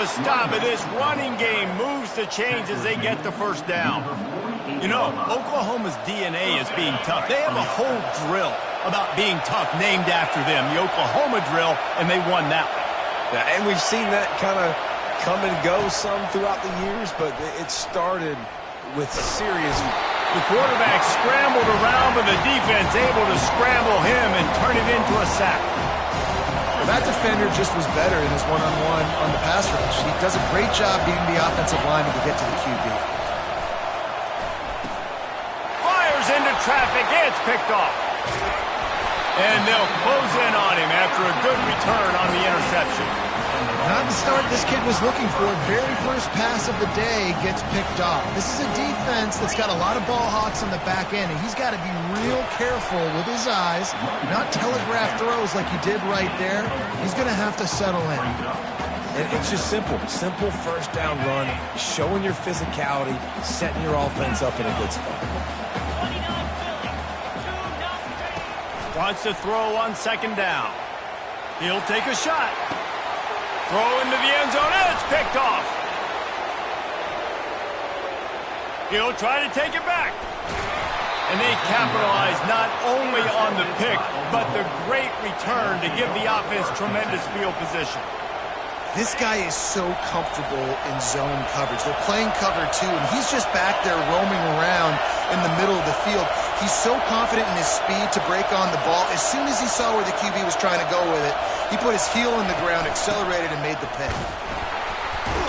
to stop it. This running game moves the chains as they get the first down. You know, Oklahoma's DNA is being tough. They have a whole drill about being tough named after them, the Oklahoma drill, and they won that one. Yeah, and we've seen that kind of come and go some throughout the years, but it started with serious... The quarterback scrambled around, but the defense able to scramble him and turn it into a sack. Well, that defender just was better in his one-on-one on the pass rush. He does a great job beating the offensive lineman to get to the QB. Fires into traffic. It's picked off. And they'll close in on him after a good return on the interception. Not the start this kid was looking for. Very first pass of the day gets picked off. This is a defense that's got a lot of ball hawks on the back end, and he's got to be real careful with his eyes, not telegraph throws like he did right there. He's going to have to settle in. And it's just simple. Simple first down run, showing your physicality, setting your offense up in a good spot. Wants to throw on second down. He'll take a shot. Throw into the end zone, and it's picked off. He'll try to take it back. And they capitalize not only on the pick, but the great return to give the offense tremendous field position. This guy is so comfortable in zone coverage. They're playing cover two, and he's just back there roaming around in the middle of the field. He's so confident in his speed to break on the ball. As soon as he saw where the QB was trying to go with it, he put his heel in the ground, accelerated, and made the pick.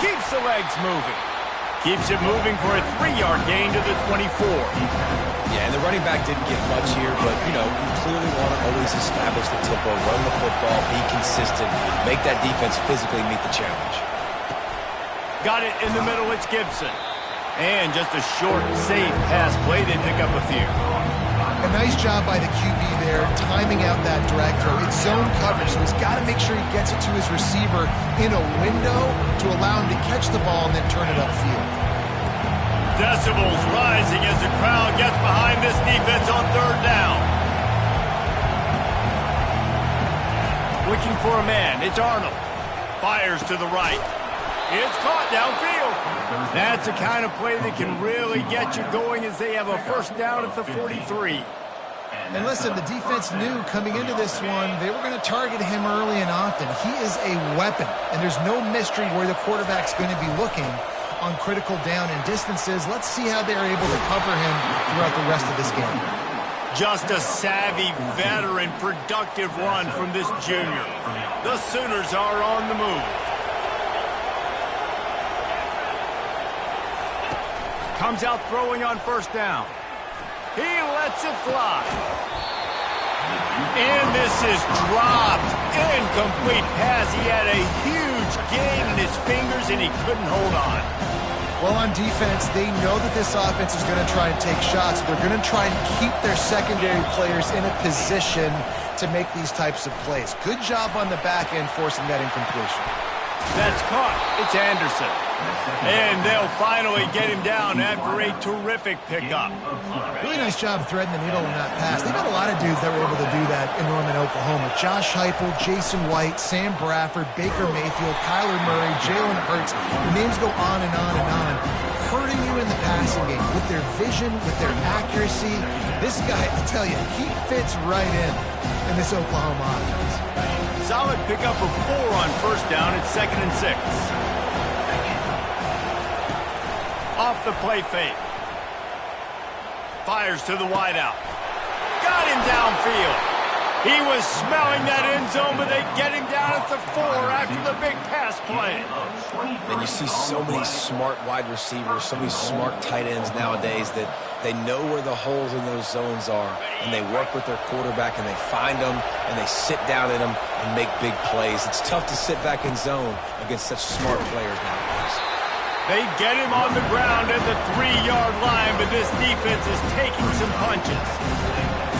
Keeps the legs moving. Keeps it moving for a 3-yard gain to the 24. Yeah, and the running back didn't get much here, but, you know, you clearly want to always establish the tempo, run the football, be consistent, make that defense physically meet the challenge. Got it in the middle, it's Gibson. And just a short, safe pass play, they pick up a few. A nice job by the QB there, timing out that drag throw. It's zone coverage, so he's got to make sure he gets it to his receiver in a window to allow him to catch the ball and then turn it upfield. Decibels rising as the crowd gets behind this defense on third down. Looking for a man, it's Arnold. Fires to the right. It's caught downfield. That's the kind of play that can really get you going as they have a first down at the 43. And listen, the defense knew coming into this one, they were going to target him early and often. He is a weapon, and there's no mystery where the quarterback's going to be looking on critical down and distances. Let's see how they're able to cover him throughout the rest of this game. Just a savvy, veteran, productive run from this junior. The Sooners are on the move. Comes out throwing on first down. He lets it fly. And this is dropped. Incomplete pass. He had a huge gain in his fingers, and he couldn't hold on. Well, on defense, they know that this offense is going to try and take shots. They're going to try and keep their secondary players in a position to make these types of plays. Good job on the back end forcing that incompletion. That's caught. It's Anderson. And they'll finally get him down after a terrific pickup. Really nice job threading the needle in that pass. They've got a lot of dudes that were able to do that in Norman, Oklahoma. Josh Heupel, Jason White, Sam Bradford, Baker Mayfield, Kyler Murray, Jalen Hurts. The names go on and on and on. Hurting you in the passing game with their vision, with their accuracy. This guy, I tell you, he fits right in this Oklahoma offense. Solid pickup of 4 on first down at 2nd and 6. Off the play fake. Fires to the wideout. Got him downfield. He was smelling that end zone, but they get him down at the 4 after the big pass play. And you see so many smart wide receivers, so many smart tight ends nowadays that they know where the holes in those zones are, and they work with their quarterback, and they find them, and they sit down in them and make big plays. It's tough to sit back in zone against such smart players nowadays. They get him on the ground at the 3-yard line, but this defense is taking some punches.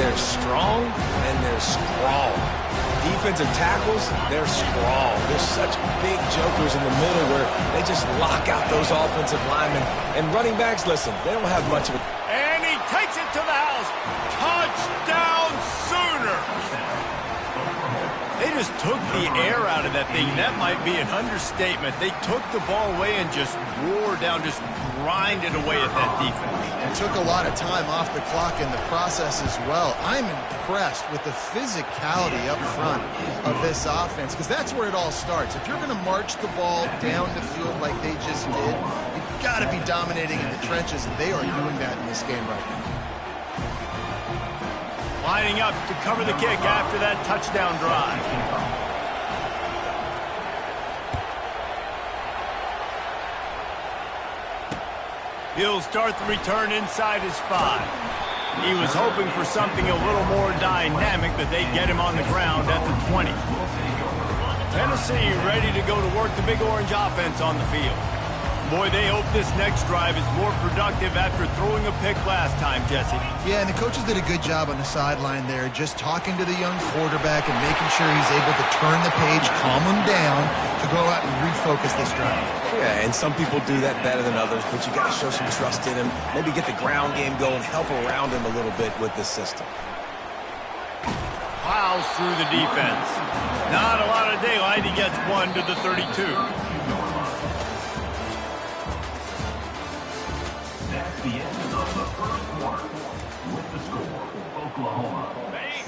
They're strong and they're scrawl. Defensive tackles, they're scrawl. They're such big jokers in the middle where they just lock out those offensive linemen. And running backs, listen, they don't have much of it. And he takes it to the house. Touchdown Sooners. They just took the air out of that thing. That might be an understatement. They took the ball away and just wore down, just grinded away at that defense. And took a lot of time off the clock in the process as well. I'm impressed with the physicality up front of this offense, because that's where it all starts. If you're going to march the ball down the field like they just did, you've got to be dominating in the trenches, and they are doing that in this game right now. Lining up to cover the kick after that touchdown drive. He'll start the return inside his 5. He was hoping for something a little more dynamic, but they get him on the ground at the 20. Tennessee ready to go to work the Big Orange offense on the field. Boy, they hope this next drive is more productive after throwing a pick last time, Jesse. Yeah, and the coaches did a good job on the sideline there, just talking to the young quarterback and making sure he's able to turn the page, calm him down, to go out and refocus this drive. Yeah, and some people do that better than others, but you got to show some trust in him, maybe get the ground game going, help around him a little bit with this system. Plows through the defense. Not a lot of daylight. He gets 1 to the 32.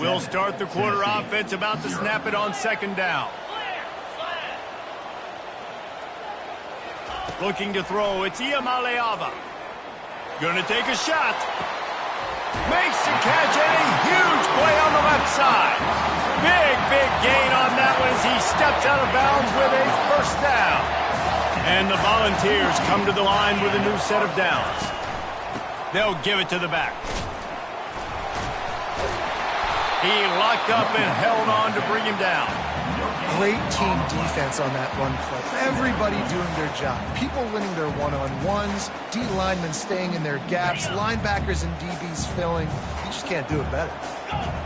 We'll start the quarter offense, about to snap it on second down. Looking to throw, it's Iamaleava. Gonna take a shot. Makes the catch, and a huge play on the left side. Big gain on that one as he steps out of bounds with a first down. And the Volunteers come to the line with a new set of downs. They'll give it to the back. He locked up and held on to bring him down. Great team defense on that run play. Everybody doing their job. People winning their one-on-ones, D linemen staying in their gaps, linebackers and DBs filling. You just can't do it better.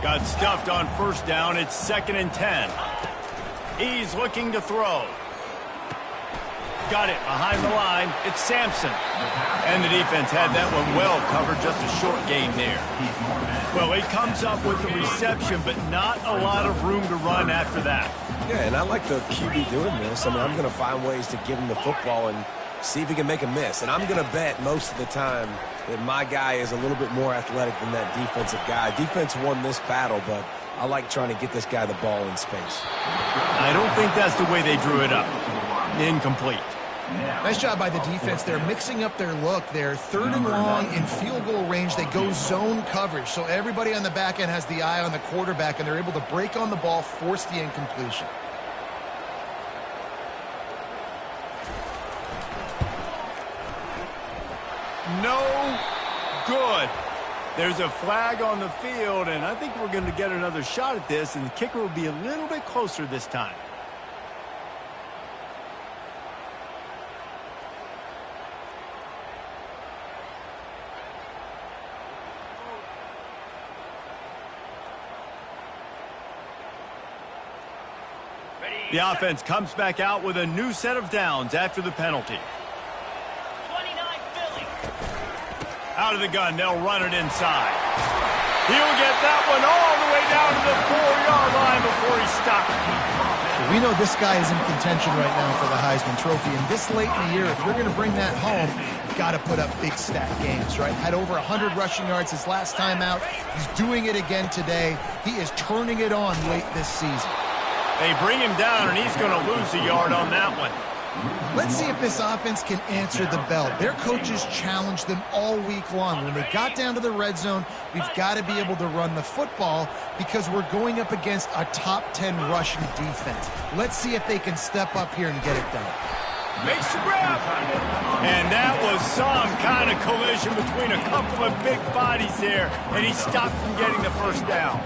Got stuffed on first down. It's 2nd and 10. He's looking to throw. Got it behind the line. It's Sampson. And the defense had that one well covered. Just a short gain there. Well, he comes up with the reception, but not a lot of room to run after that. Yeah, and I like the QB doing this. I mean, I'm going to find ways to give him the football and see if he can make a miss. And I'm going to bet most of the time that my guy is a little bit more athletic than that defensive guy. Defense won this battle, but I like trying to get this guy the ball in space. I don't think that's the way they drew it up. Incomplete. Nice job by the defense. They're mixing up their look. They're 3rd and long in field goal range. They go zone coverage. So everybody on the back end has the eye on the quarterback, and they're able to break on the ball, force the incompletion. No good. There's a flag on the field, and I think we're going to get another shot at this, and the kicker will be a little bit closer this time. The offense comes back out with a new set of downs after the penalty. 29 Philly. Out of the gun, they'll run it inside. He'll get that one all the way down to the 4-yard line before he stops. We know this guy is in contention right now for the Heisman Trophy, and this late in the year, if you're going to bring that home, you've got to put up big stat games, right? Had over 100 rushing yards his last time out. He's doing it again today. He is turning it on late this season. They bring him down, and he's going to lose a yard on that one. Let's see if this offense can answer the bell. Their coaches challenged them all week long. When they got down to the red zone, we've got to be able to run the football because we're going up against a top 10 rushing defense. Let's see if they can step up here and get it done. Makes the grab. And that was some kind of collision between a couple of big bodies there, and he stopped from getting the first down.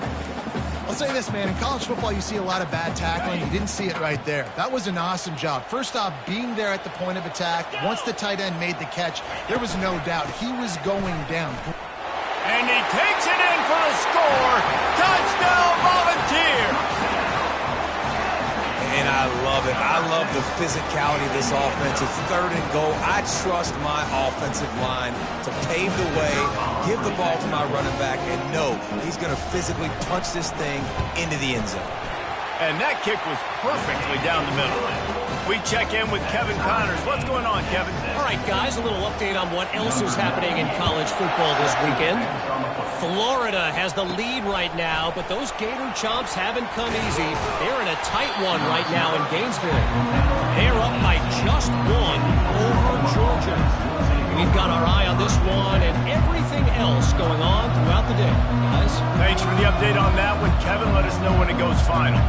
I'll say this, man. In college football, you see a lot of bad tackling. You didn't see it right there. That was an awesome job. First off, being there at the point of attack. Once the tight end made the catch, there was no doubt he was going down. And he takes it in for the score. Touchdown, Volunteer. And I love it. I love the physicality of this offense. It's 3rd and goal. I trust my offensive line to pave the way, give the ball to my running back, and know he's going to physically punch this thing into the end zone. And that kick was perfectly down the middle. We check in with Kevin Connors. What's going on, Kevin? All right, guys, a little update on what else is happening in college football this weekend. Florida has the lead right now, but those Gator Chomps haven't come easy. They're in a tight one right now in Gainesville. They're up by just one over Georgia. We've got our eye on this one and everything else going on throughout the day, guys. Thanks for the update on that one, Kevin. Let us know when it goes final.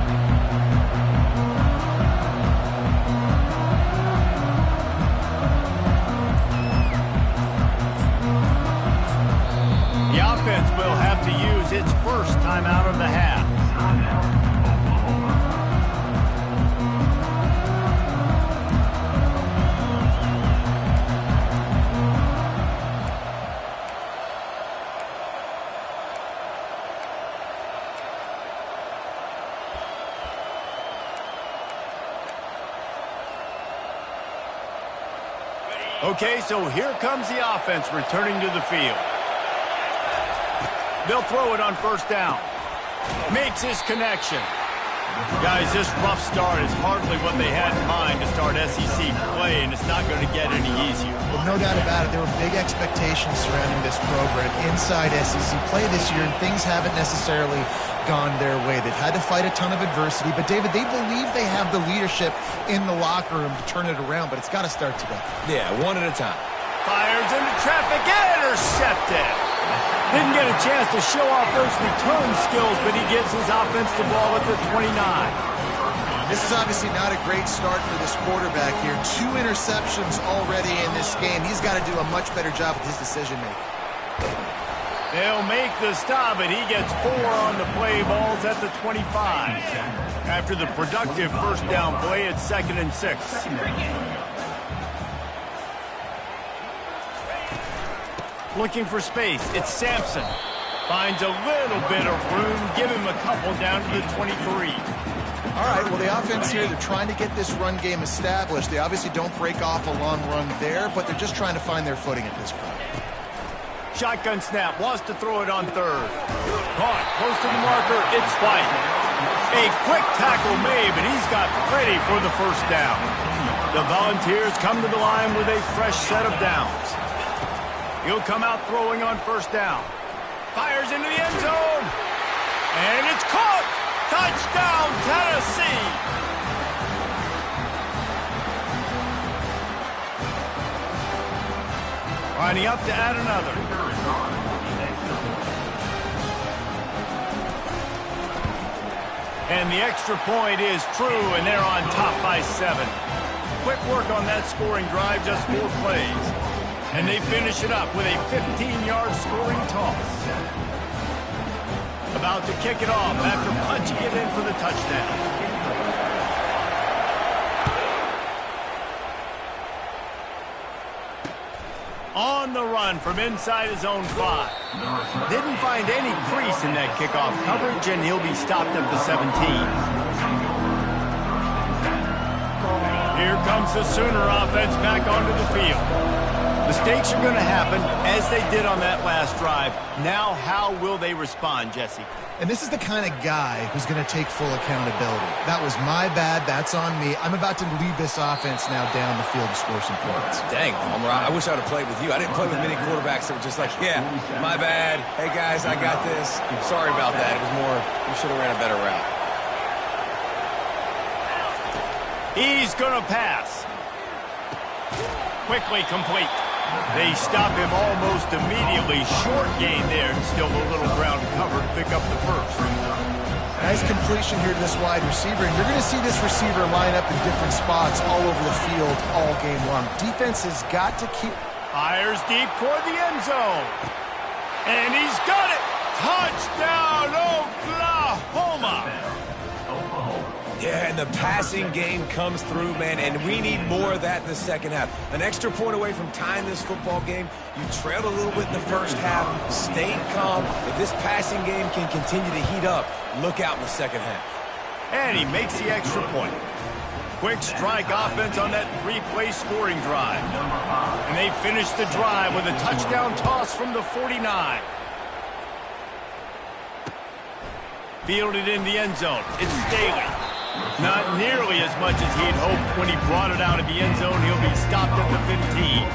The offense will have to use its first timeout of the half. Okay, so here comes the offense returning to the field. They'll throw it on first down. Makes his connection. Guys, this rough start is hardly what they had in mind to start SEC play, and it's not going to get any easier. Well, no doubt about it. There were big expectations surrounding this program inside SEC play this year, and things haven't necessarily gone their way. They've had to fight a ton of adversity, but David, they believe they have the leadership in the locker room to turn it around, but it's got to start today. Yeah, one at a time. Fires into traffic, intercepted. Didn't get a chance to show off those return skills, but he gives his offense the ball at the 29. This is obviously not a great start for this quarterback here. 2 interceptions already in this game. He's got to do a much better job with his decision-making. They'll make the stop, and he gets 4 on the play. Balls at the 25. After the productive first down play, it's 2nd and 6. Looking for space. It's Sampson. Finds a little bit of room. Give him a couple down to the 23. All right, well, the offense here, they're trying to get this run game established. They obviously don't break off a long run there, but they're just trying to find their footing at this point. Shotgun snap. Wants to throw it on third. Caught. Close to the marker. It's White. A quick tackle made, but he's got ready for the first down. The Volunteers come to the line with a fresh set of downs. He'll come out throwing on first down. Fires into the end zone. And it's caught. Touchdown, Tennessee. Lining up to add another. And the extra point is true, and they're on top by 7. Quick work on that scoring drive, just 4 plays. And they finish it up with a 15-yard scoring toss. About to kick it off after punching it in for the touchdown. On the run from inside his own 5. Didn't find any crease in that kickoff coverage, and he'll be stopped at the 17. Here comes the Sooner offense back onto the field. Mistakes are going to happen, as they did on that last drive. Now, how will they respond, Jesse? And this is the kind of guy who's going to take full accountability. That was my bad. That's on me. I'm about to lead this offense now down the field and score some points. Dang, Palmer, I wish I would have played with you. I didn't play with many quarterbacks that were just like, yeah, my bad. Hey, guys, I got this. Sorry about that. It was more, we should have ran a better route. He's going to pass. Quickly complete. They stop him almost immediately. Short gain there, and still a little ground to cover to pick up the first. Nice completion here to this wide receiver, and you're going to see this receiver line up in different spots all over the field all game long. Defense has got to keep... Fires deep toward the end zone. And he's got it! Touchdown, Oklahoma! Yeah, and the passing game comes through, man, and we need more of that in the second half. An extra point away from tying this football game. You trailed a little bit in the first half, stayed calm. If this passing game can continue to heat up, look out in the second half. And he makes the extra point. Quick strike offense on that 3-play scoring drive. And they finish the drive with a touchdown toss from the 49. Fielded in the end zone. It's Staley. Not nearly as much as he'd hoped when he brought it out of the end zone. He'll be stopped at the 15.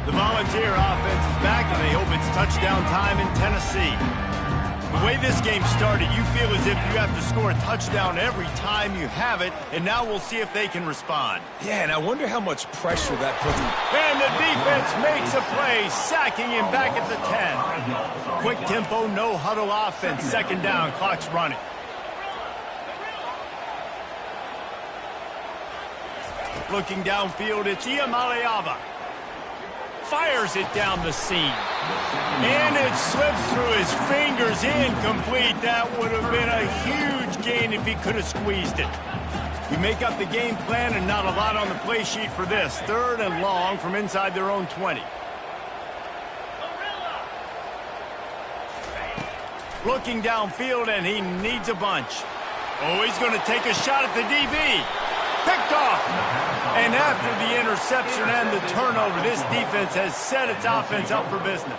The Volunteer offense is back, and they hope it's touchdown time in Tennessee. The way this game started, you feel as if you have to score a touchdown every time you have it, and now we'll see if they can respond. Yeah, and I wonder how much pressure that puts him. And the defense makes a play, sacking him back at the 10. Quick tempo, no huddle offense. Second down, clock's running. Looking downfield, it's Iamaleava. Fires it down the seam. And it slips through his fingers, incomplete. That would have been a huge gain if he could have squeezed it. You make up the game plan and not a lot on the play sheet for this. Third and long from inside their own 20. Looking downfield, and he needs a bunch. Oh, he's going to take a shot at the DB. Picked off. And after the interception and the turnover, this defense has set its offense up for business.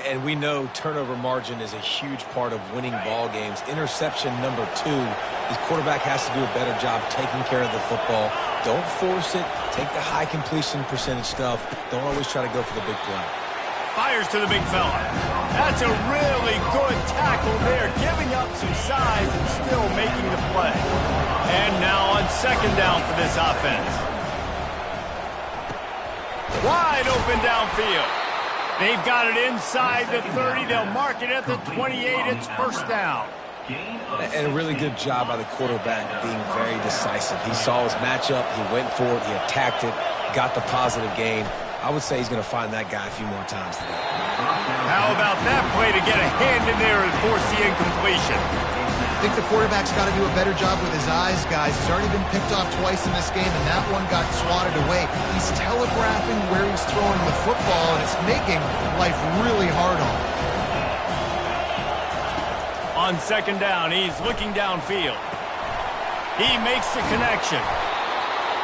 And we know turnover margin is a huge part of winning ball games. Interception number 2. His quarterback has to do a better job taking care of the football. Don't force it. Take the high completion percentage stuff. Don't always try to go for the big play. Fires to the big fella. That's a really good tackle there, giving up some size and still making the play. And now on second down for this offense. Wide open downfield. They've got it inside the 30. They'll mark it at the 28. It's first down. And a really good job by the quarterback being very decisive. He saw his matchup. He went for it. He attacked it. Got the positive gain. I would say he's going to find that guy a few more times today. How about that play to get a hand in there and force the incompletion? I think the quarterback's got to do a better job with his eyes, guys. He's already been picked off twice in this game, and that one got swatted away. He's telegraphing where he's throwing the football, and it's making life really hard on him. On second down, he's looking downfield. He makes the connection.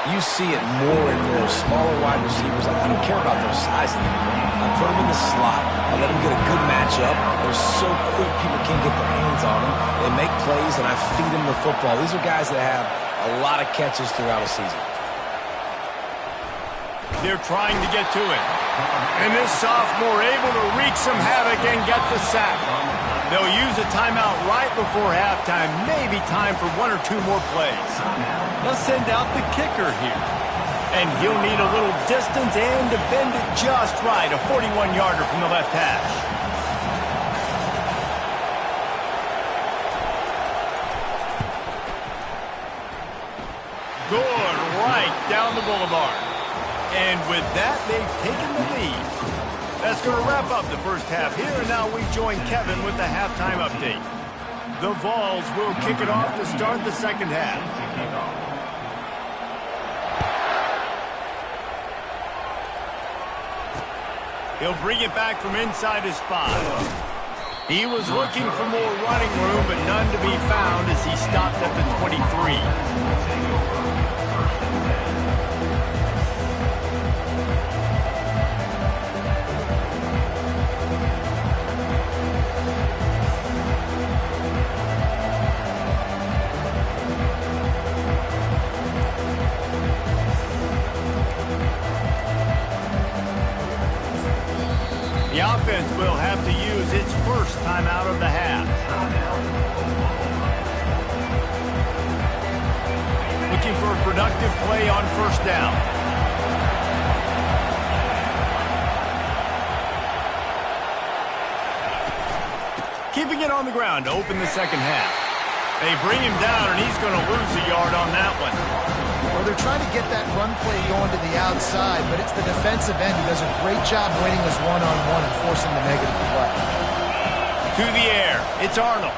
You see it more and more. Smaller wide receivers, I don't care about their size anymore. I put them in the slot. I let them get a good matchup. They're so quick, people can't get their hands on them. They make plays, and I feed them the football. These are guys that have a lot of catches throughout a season. They're trying to get to it. And this sophomore able to wreak some havoc and get the sack. They'll use a timeout right before halftime. Maybe time for 1 or 2 more plays. They'll send out the kicker here. And he'll need a little distance and to bend it just right. A 41-yarder from the left hash. Good right down the boulevard. And with that, they've taken the lead. That's going to wrap up the first half here, and now we join Kevin with the halftime update. The Vols will kick it off to start the second half. He'll bring it back from inside his 5. He was looking for more running room, but none to be found as he stopped at the 23. The offense will have to use its first timeout of the half. Looking for a productive play on first down. Keeping it on the ground to open the second half. They bring him down, and he's going to lose a yard on that one. Well, they're trying to get that run play going to the outside, but it's the defensive end who does a great job winning his one-on-one and forcing the negative play. To the air, it's Arnold.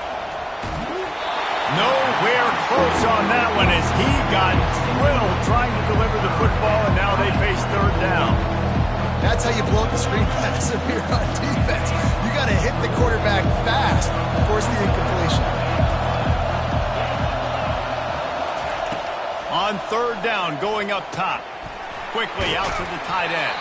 Nowhere close on that one as he got drilled trying to deliver the football, and now they face third down. That's how you blow up the screen pass if you're on defense. You got to hit the quarterback fast and force the incompletion. On third down, going up top. Quickly out to the tight end.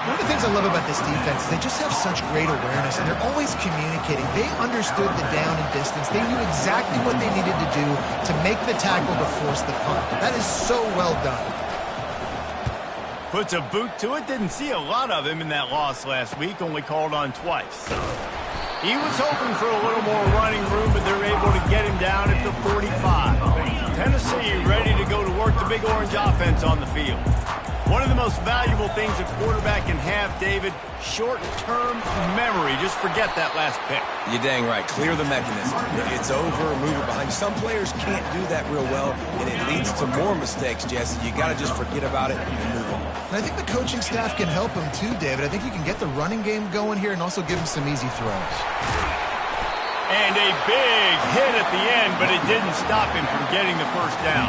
One of the things I love about this defense is they just have such great awareness, and they're always communicating. They understood the down and distance. They knew exactly what they needed to do to make the tackle to force the punt. That is so well done. Puts a boot to it. Didn't see a lot of him in that loss last week, only called on twice. He was hoping for a little more running room, but they're able to get him down at the 45. Tennessee ready to go to work the Big Orange offense on the field. One of the most valuable things a quarterback can have, David, short-term memory. Just forget that last pick. You're dang right. Clear the mechanism. It's over, move it behind you. Some players can't do that real well, and it leads to more mistakes, Jesse. You got to just forget about it and move on. And I think the coaching staff can help him too, David. I think you can get the running game going here and also give him some easy throws. And a big hit at the end, but it didn't stop him from getting the first down.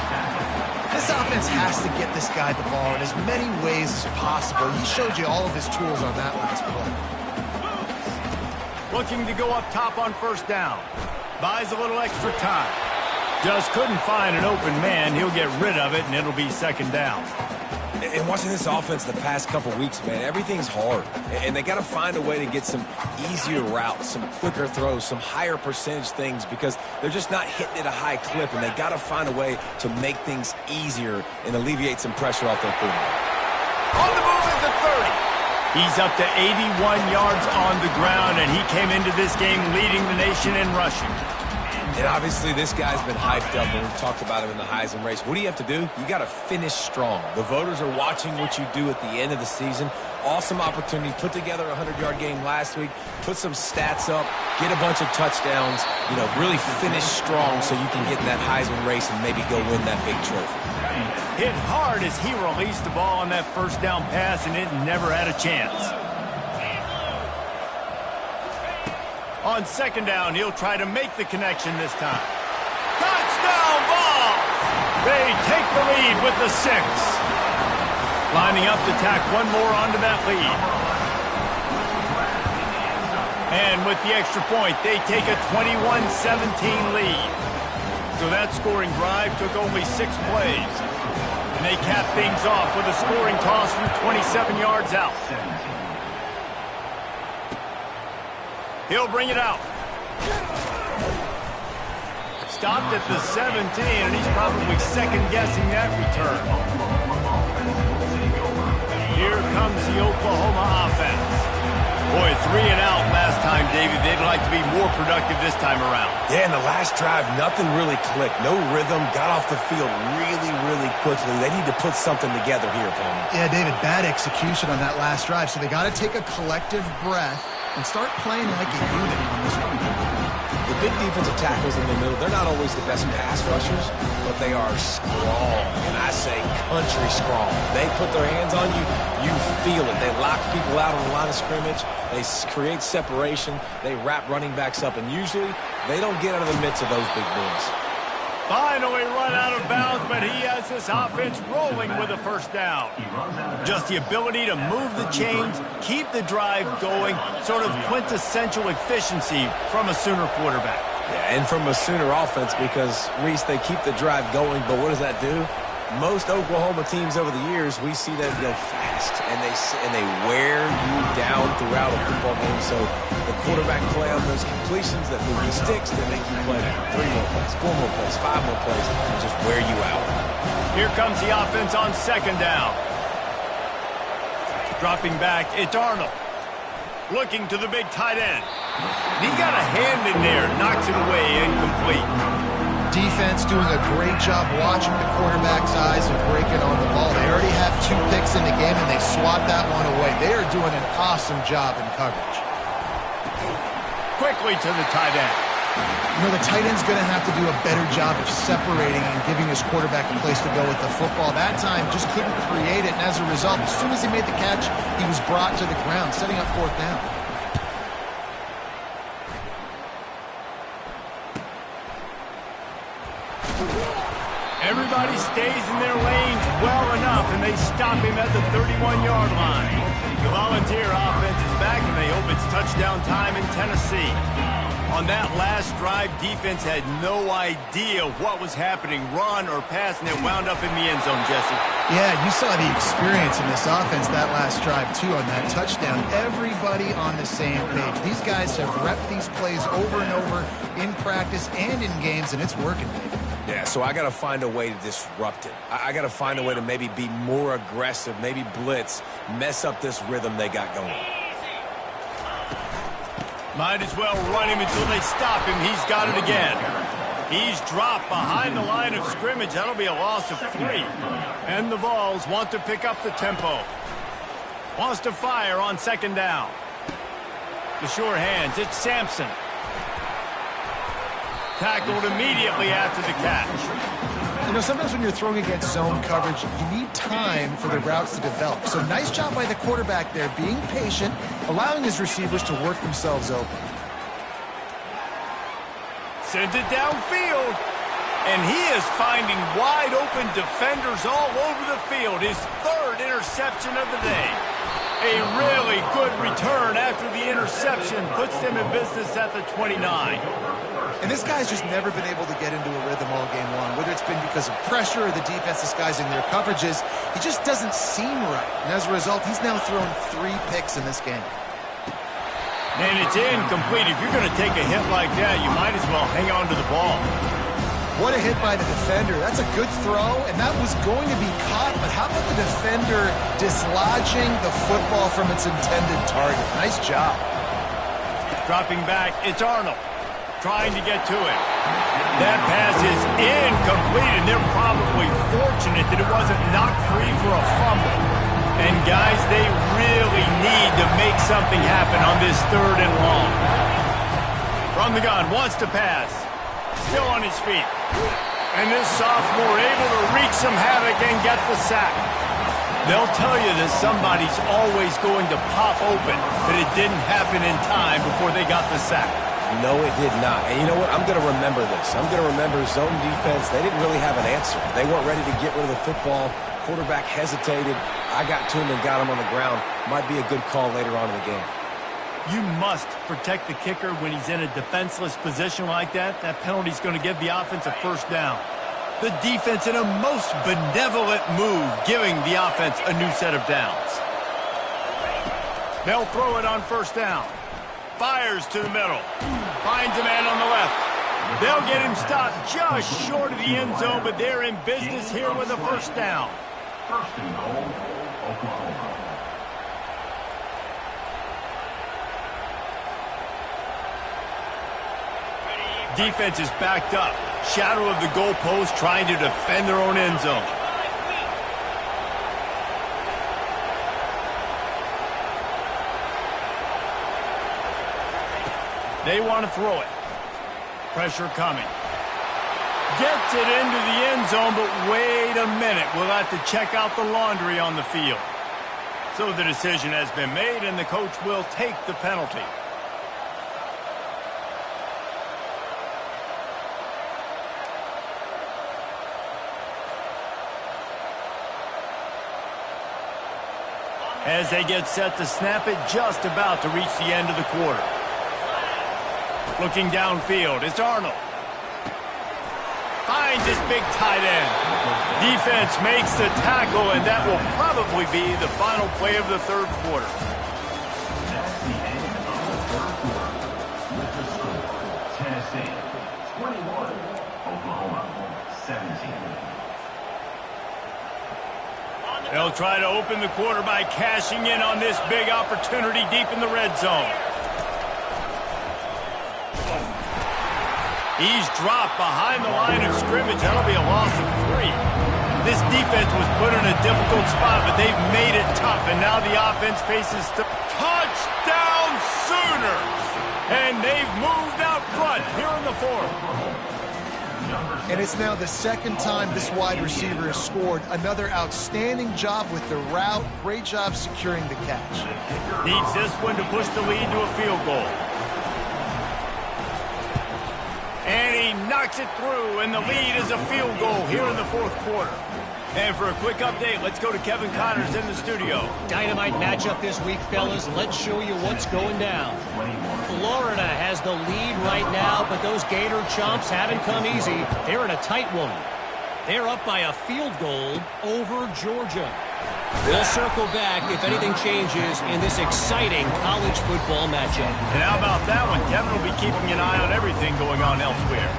This offense has to get this guy the ball in as many ways as possible. He showed you all of his tools on that last play. Looking to go up top on first down. Buys a little extra time. Just couldn't find an open man. He'll get rid of it, and it'll be second down. And watching this offense the past couple weeks, man, everything's hard. And they got to find a way to get some easier routes, some quicker throws, some higher percentage things because they're just not hitting at a high clip. And they got to find a way to make things easier and alleviate some pressure off their quarterback. On the move at the 30. He's up to 81 yards on the ground, and he came into this game leading the nation in rushing. And obviously this guy's been hyped up, and we've talked about him in the Heisman race. What do you have to do? You got to finish strong. The voters are watching what you do at the end of the season. Awesome opportunity. Put together a 100-yard game last week. Put some stats up. Get a bunch of touchdowns. You know, really finish strong so you can get in that Heisman race and maybe go win that big trophy. Hit hard as he released the ball on that first down pass, and it never had a chance. On second down, he'll try to make the connection this time. Touchdown ball! They take the lead with the 6. Lining up to tack one more onto that lead. And with the extra point, they take a 21-17 lead. So that scoring drive took only 6 plays. And they cap things off with a scoring toss from 27 yards out. He'll bring it out. Stopped at the 17, and he's probably second-guessing that return. Here comes the Oklahoma offense. Boy, 3 and out last time, David. They'd like to be more productive this time around. Yeah, in the last drive, nothing really clicked. No rhythm. Got off the field really, really quickly. They need to put something together here, Palmer. Yeah, David, bad execution on that last drive, so they got to take a collective breath and start playing like a unit on this one. The big defensive tackles in the middle, they're not always the best pass rushers, but they are strong, and I say country strong. They put their hands on you, you feel it. They lock people out on the line of scrimmage. They create separation. They wrap running backs up, and usually they don't get out of the midst of those big boys. Finally run out of bounds, but he has this offense rolling with a first down. Just the ability to move the chains, keep the drive going, sort of quintessential efficiency from a Sooner quarterback. Yeah, and from a Sooner offense because, Reese, they keep the drive going, but what does that do? Most Oklahoma teams over the years, we see them go fast, and they wear you down throughout a football game. So the quarterback play on those completions that move the sticks, they make you play 3 more plays, 4 more plays, 5 more plays, and just wear you out. Here comes the offense on second down. Dropping back, it's Arnold. Looking to the big tight end. He got a hand in there, knocks it away, incomplete. Defense doing a great job watching the quarterback's eyes and breaking on the ball. They already have 2 picks in the game, and they swat that one away. They are doing an awesome job in coverage. Quickly to the tight end. You know, the tight end's going to have to do a better job of separating and giving his quarterback a place to go with the football. That time just couldn't create it, and as a result, as soon as he made the catch, he was brought to the ground, setting up 4th down. Everybody stays in their lanes well enough, and they stop him at the 31-yard line. The Volunteer offense is back, and they hope it's touchdown time in Tennessee. On that last drive, defense had no idea what was happening, run or pass, and it wound up in the end zone, Jesse. Yeah, you saw the experience in this offense that last drive, too, on that touchdown. Everybody on the same page. These guys have repped these plays over and over in practice and in games, and it's working, baby. Yeah, so I got to find a way to disrupt it. I got to find a way to maybe be more aggressive, maybe blitz, mess up this rhythm they got going. Might as well run him until they stop him. He's got it again. He's dropped behind the line of scrimmage. That'll be a loss of 3. And the Vols want to pick up the tempo. Wants to fire on second down. The sure hands. It's Sampson. Tackled immediately after the catch. You know, sometimes when you're throwing against zone coverage, you need time for the routes to develop. So nice job by the quarterback there, being patient, allowing his receivers to work themselves open. Sends it downfield. And he is finding wide open defenders all over the field. His 3rd interception of the day. A really good return after the interception puts them in business at the 29. And this guy's just never been able to get into a rhythm all game long, whether it's been because of pressure or the defense disguising their coverages. He just doesn't seem right. And as a result, he's now thrown 3 picks in this game. And it's incomplete. If you're going to take a hit like that, you might as well hang on to the ball. What a hit by the defender. That's a good throw, and that was going to be caught, but how about the defender dislodging the football from its intended target? Nice job. Dropping back, it's Arnold. Trying to get to it. That pass is incomplete, and they're probably fortunate that it wasn't knocked free for a fumble. And guys, they really need to make something happen on this 3rd and long. From the gun, wants to pass. Still on his feet. And this sophomore able to wreak some havoc and get the sack. They'll tell you that somebody's always going to pop open, but it didn't happen in time before they got the sack. No, it did not. And you know what? I'm going to remember this. I'm going to remember zone defense. They didn't really have an answer. They weren't ready to get rid of the football. Quarterback hesitated. I got to him and got him on the ground. Might be a good call later on in the game. You must protect the kicker when he's in a defenseless position like that. That penalty's going to give the offense a 1st down. The defense in a most benevolent move, giving the offense a new set of downs. They'll throw it on 1st down. Fires to the middle. Finds a man on the left. They'll get him stopped just short of the end zone, but they're in business here with a 1st down. 1st and goal, Oklahoma. Defense is backed up. Shadow of the goalpost trying to defend their own end zone. They want to throw it. Pressure coming. Gets it into the end zone, but wait a minute. We'll have to check out the laundry on the field. So the decision has been made, and the coach will take the penalty. As they get set to snap it, just about to reach the end of the quarter. Looking downfield, it's Arnold. Finds his big tight end. Defense makes the tackle, and that will probably be the final play of the 3rd quarter. That's the end of the 3rd quarter. With the score, Tennessee 21, Oklahoma 17. They'll try to open the quarter by cashing in on this big opportunity deep in the red zone. He's dropped behind the line of scrimmage. That'll be a loss of 3. This defense was put in a difficult spot, but they've made it tough, and now the offense faces the touchdown Sooners. And they've moved out front here in the 4th. And it's now the 2nd time this wide receiver has scored. Another outstanding job with the route. Great job securing the catch. Needs this one to push the lead to a field goal. And he knocks it through, and the lead is a field goal here in the 4th quarter. And for a quick update, let's go to Kevin Connors in the studio. Dynamite matchup this week, fellas. Let's show you what's going down. Florida has the lead right now, but those Gator chomps haven't come easy. They're in a tight one. They're up by a field goal over Georgia. We'll circle back if anything changes in this exciting college football matchup. And how about that one? Kevin will be keeping an eye on everything going on elsewhere.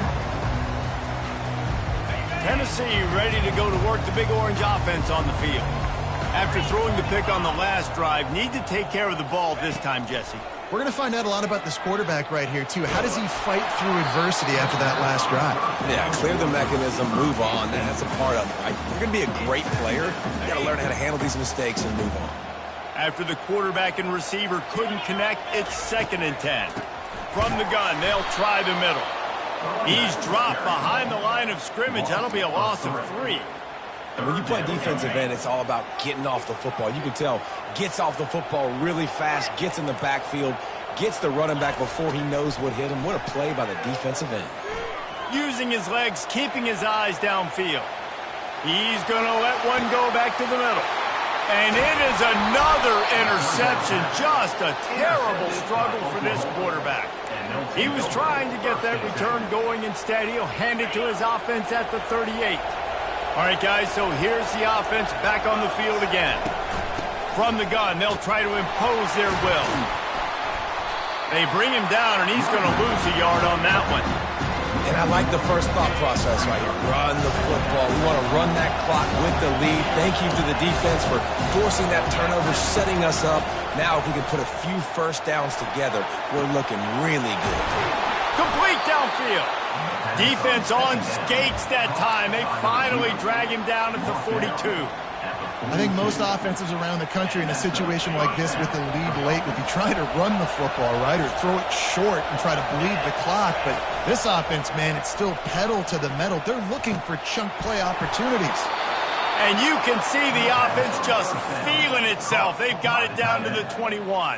Tennessee ready to go to work the Big Orange offense on the field. After throwing the pick on the last drive, need to take care of the ball this time, Jesse. We're going to find out a lot about this quarterback right here, too. How does he fight through adversity after that last drive? Yeah, clear the mechanism, move on. That's a part of it, right? If you're going to be a great player, you got to learn how to handle these mistakes and move on. After the quarterback and receiver couldn't connect, it's 2nd and 10. From the gun, they'll try the middle. He's dropped behind the line of scrimmage. That'll be a loss of 3. And when you play defensive end, it's all about getting off the football. You can tell, gets off the football really fast, gets in the backfield, gets the running back before he knows what hit him. What a play by the defensive end. Using his legs, keeping his eyes downfield. He's going to let one go back to the middle. And it is another interception. Just a terrible struggle for this quarterback. He was trying to get that return going. Instead, he'll hand it to his offense at the 38. All right, guys, so here's the offense back on the field again. From the gun, they'll try to impose their will. They bring him down, and he's going to lose a yard on that one. And I like the first thought process right here. Run the football. We want to run that clock with the lead. Thank you to the defense for forcing that turnover, setting us up. Now, if we can put a few first downs together, we're looking really good. Complete downfield. Defense on skates that time. They finally drag him down at the 42. I think most offenses around the country in a situation like this with the lead late would be trying to run the football, right, or throw it short and try to bleed the clock. But this offense, man, it's still pedal to the metal. They're looking for chunk play opportunities. And you can see the offense just feeling itself. They've got it down to the 21.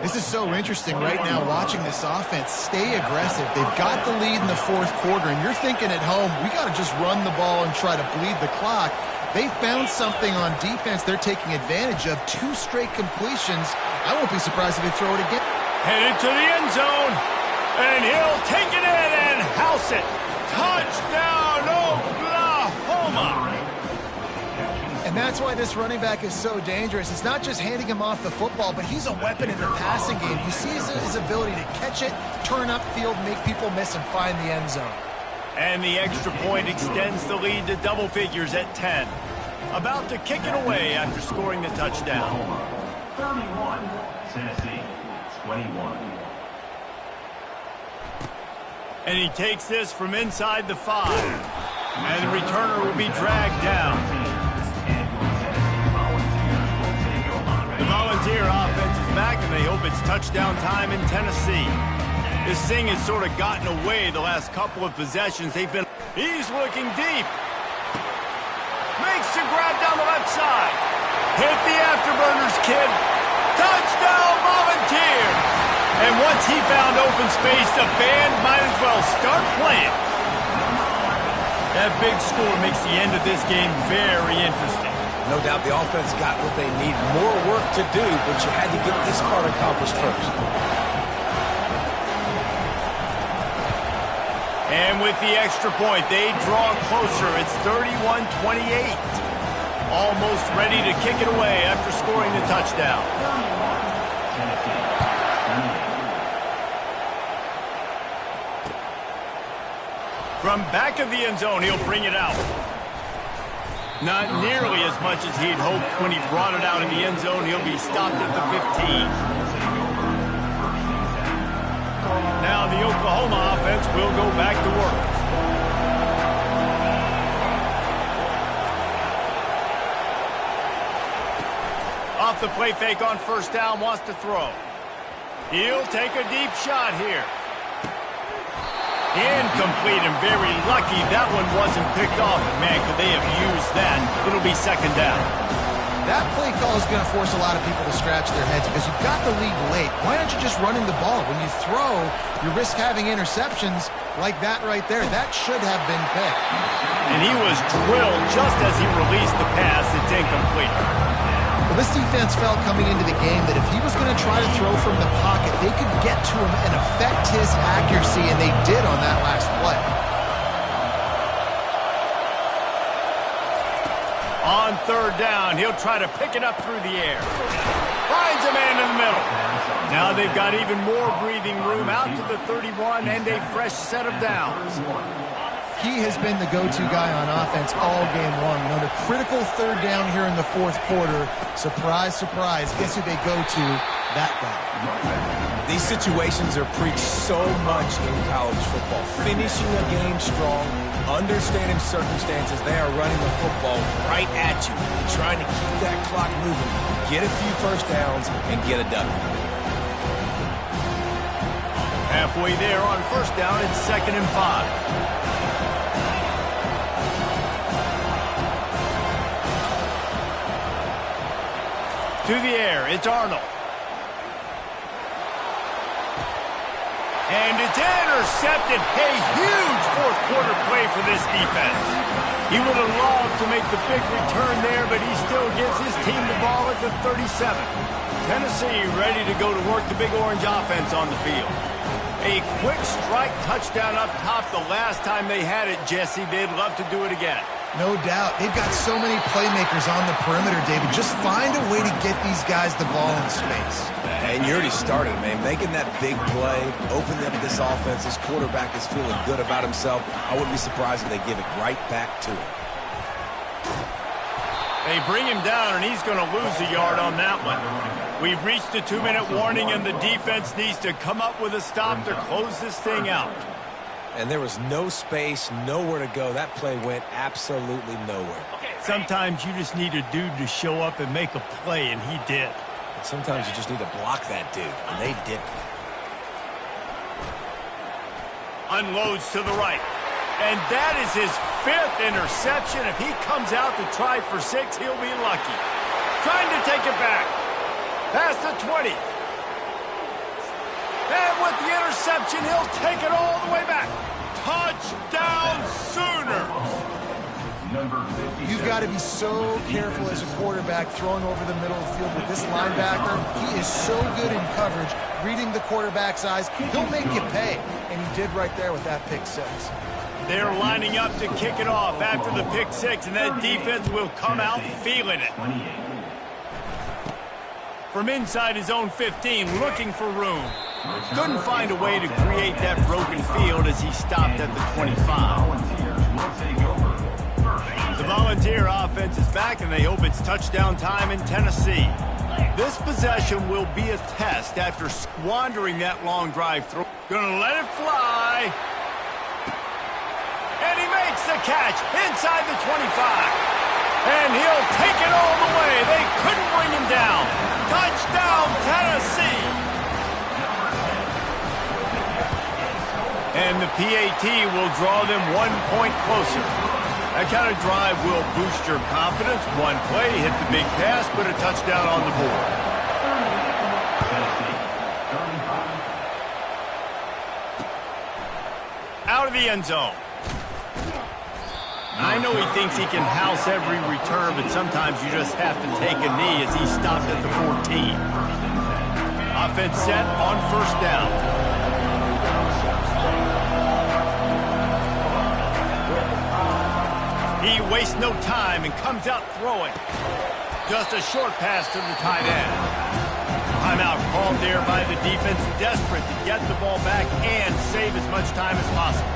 This is so interesting right now watching this offense stay aggressive. They've got the lead in the 4th quarter, and you're thinking at home, we got to just run the ball and try to bleed the clock. They found something on defense they're taking advantage of. 2 straight completions. I won't be surprised if they throw it again. Headed to the end zone. And he'll take it in and house it. Touchdown, Oklahoma. And that's why this running back is so dangerous. It's not just handing him off the football, but he's a weapon in the passing game. You see his ability to catch it, turn upfield, make people miss, and find the end zone. And the extra point extends the lead to double figures at 10. About to kick it away after scoring the touchdown. 31, Tennessee, 21. And he takes this from inside the 5. And the returner will be dragged down. The Volunteer offense is back, and they hope it's touchdown time in Tennessee. This thing has sort of gotten away the last couple of possessions. He's looking deep. Makes the grab down the left side. Hit the afterburners, kid. Touchdown, Volunteers. And once he found open space, the band might as well start playing. That big score makes the end of this game very interesting. No doubt the offense got what they need. More work to do, but you had to get this part accomplished first. And with the extra point, they draw closer. It's 31-28. Almost ready to kick it away after scoring the touchdown. From back of the end zone, he'll bring it out. Not nearly as much as he'd hoped when he brought it out in the end zone. He'll be stopped at the 15. Now the Oklahoma offense will go back to work. Off the play fake on first down, wants to throw. He'll take a deep shot here. Incomplete and very lucky that one wasn't picked off. Man, could they have used that. It'll be 2nd down. That play call is going to force a lot of people to scratch their heads because you've got the lead late. Why aren't you just running the ball? When you throw, you risk having interceptions like that right there. That should have been picked. And he was drilled just as he released the pass. It's incomplete. Well, this defense felt coming into the game that if he was going to try to throw from the pocket, they could get to him and affect his accuracy, and they did on that last play. On third down, he'll try to pick it up through the air. Finds a man in the middle. Now they've got even more breathing room out to the 31 and a fresh set of downs. He has been the go-to guy on offense all game long. On a critical third down here in the fourth quarter, surprise, surprise, guess who they go to? That guy. These situations are preached so much in college football. Finishing a game strong, understanding circumstances, they are running the football right at you, trying to keep that clock moving, get a few first downs, and get a W. Halfway there on first down, it's 2nd and 5. To the air, it's Arnold. And it's intercepted. A huge fourth quarter play for this defense. He would have loved to make the big return there, but he still gives his team the ball at the 37. Tennessee ready to go to work the Big Orange offense on the field. A quick strike touchdown up top the last time they had it, Jesse. They'd love to do it again. No doubt. They've got so many playmakers on the perimeter, David. Just find a way to get these guys the ball in space. And you already started, man. Making that big play, opening up this offense. This quarterback is feeling good about himself. I wouldn't be surprised if they give it right back to him. They bring him down, and he's going to lose a yard on that one. We've reached a 2-minute warning, and the defense needs to come up with a stop to close this thing out. And there was no space, nowhere to go. That play went absolutely nowhere. Sometimes you just need a dude to show up and make a play, and he did. Sometimes you just need to block that dude, and they didn't. Unloads to the right. And that is his 5th interception. If he comes out to try for 6, he'll be lucky. Trying to take it back. Past the 20. And with the interception, he'll take it all the way back. Touchdown Sooners! You've got to be so careful as a quarterback throwing over the middle of the field with this linebacker. He is so good in coverage, reading the quarterback's eyes. He'll make you pay, and he did right there with that pick 6. They're lining up to kick it off after the pick 6, and that defense will come out feeling it. From inside his own 15, looking for room. Couldn't find a way to create that broken field as he stopped at the 25. The Volunteer offense is back, and they hope it's touchdown time in Tennessee. This possession will be a test after squandering that long drive through. Gonna let it fly. And he makes the catch inside the 25. And he'll take it all the way. They couldn't bring him down. Touchdown, Tennessee. And the PAT will draw them 1 point closer. That kind of drive will boost your confidence. One play, hit the big pass, put a touchdown on the board. Out of the end zone. I know he thinks he can house every return, but sometimes you just have to take a knee as he stopped at the 14. Offense set on first down. He wastes no time and comes out throwing. Just a short pass to the tight end. Timeout called there by the defense, desperate to get the ball back and save as much time as possible.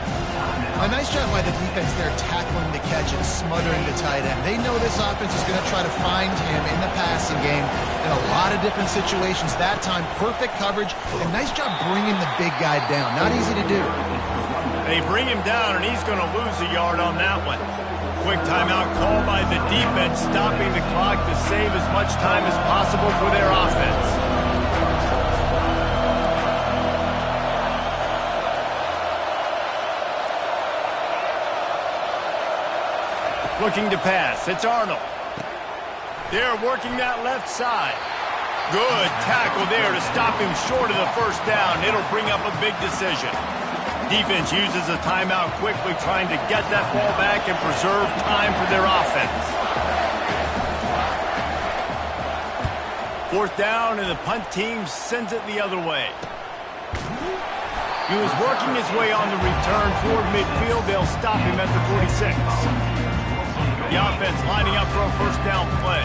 A nice job by the defense there tackling the catch and smothering the tight end. They know this offense is going to try to find him in the passing game in a lot of different situations. That time, perfect coverage, and nice job bringing the big guy down. Not easy to do. They bring him down, and he's going to lose a yard on that one. Quick timeout call by the defense, stopping the clock to save as much time as possible for their offense. Looking to pass, it's Arnold. They're working that left side. Good tackle there to stop him short of the first down. It'll bring up a big decision. Defense uses a timeout quickly, trying to get that ball back and preserve time for their offense. Fourth down, and the punt team sends it the other way. He was working his way on the return toward midfield. They'll stop him at the 46. The offense lining up for a first down play.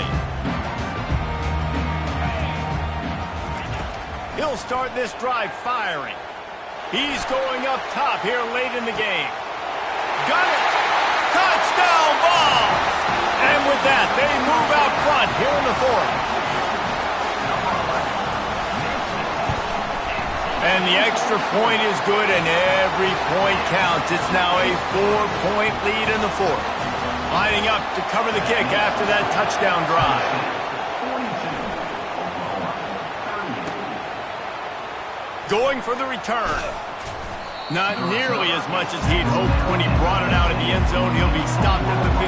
He'll start this drive firing. He's going up top here late in the game. Got it! Touchdown ball! And with that, they move out front here in the fourth. And the extra point is good, and every point counts. It's now a 4-point lead in the fourth. Lining up to cover the kick after that touchdown drive. Going for the return. Not nearly as much as he'd hoped when he brought it out of the end zone. He'll be stopped at the 15.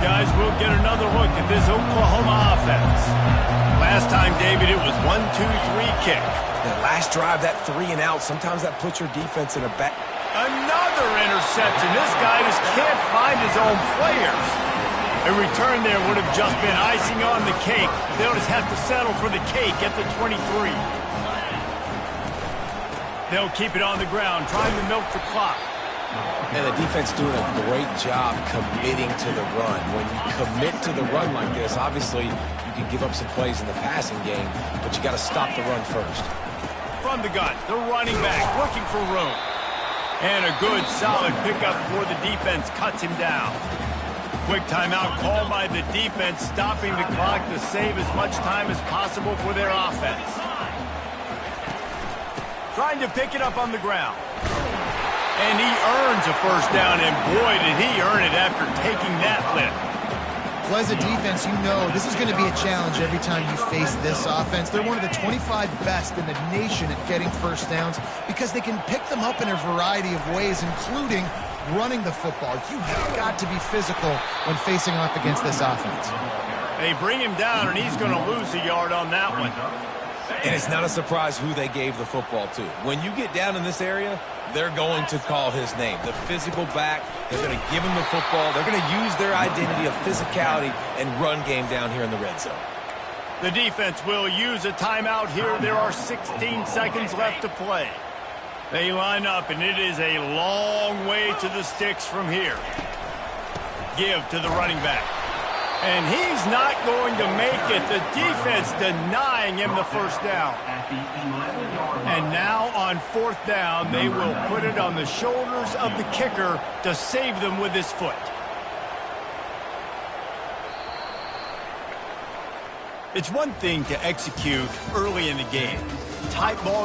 Guys, we'll get another look at this Oklahoma offense. Last time, David, it was 1-2-3 kick. That last drive, that 3 and out, sometimes that puts your defense in a back. Another interception. This guy just can't find his own players. A return there would have just been icing on the cake. They'll just have to settle for the cake at the 23. They'll keep it on the ground, trying to milk the clock. And the defense doing a great job committing to the run. When you commit to the run like this, obviously you can give up some plays in the passing game, but you got to stop the run first. From the gun, the running back looking for room. And a good, solid pickup before the defense cuts him down. Quick timeout called by the defense, stopping the clock to save as much time as possible for their offense. Trying to pick it up on the ground. And he earns a first down, and boy, did he earn it after taking that lift. Well, as a defense, you know this is going to be a challenge every time you face this offense. They're one of the 25 best in the nation at getting first downs because they can pick them up in a variety of ways, including running the football. You have got to be physical when facing off against this offense. They bring him down, and he's going to lose a yard on that one. And it's not a surprise who they gave the football to. When you get down in this area, they're going to call his name. The physical back, they're going to give him the football. They're going to use their identity of physicality and run game down here in the red zone. The defense will use a timeout here. There are 16 seconds left to play. They line up, and it is a long way to the sticks from here. Give to the running back. And he's not going to make it. The defense denying him the first down. And now on fourth down, they will put it on the shoulders of the kicker to save them with his foot. It's one thing to execute early in the game. Tight ball game.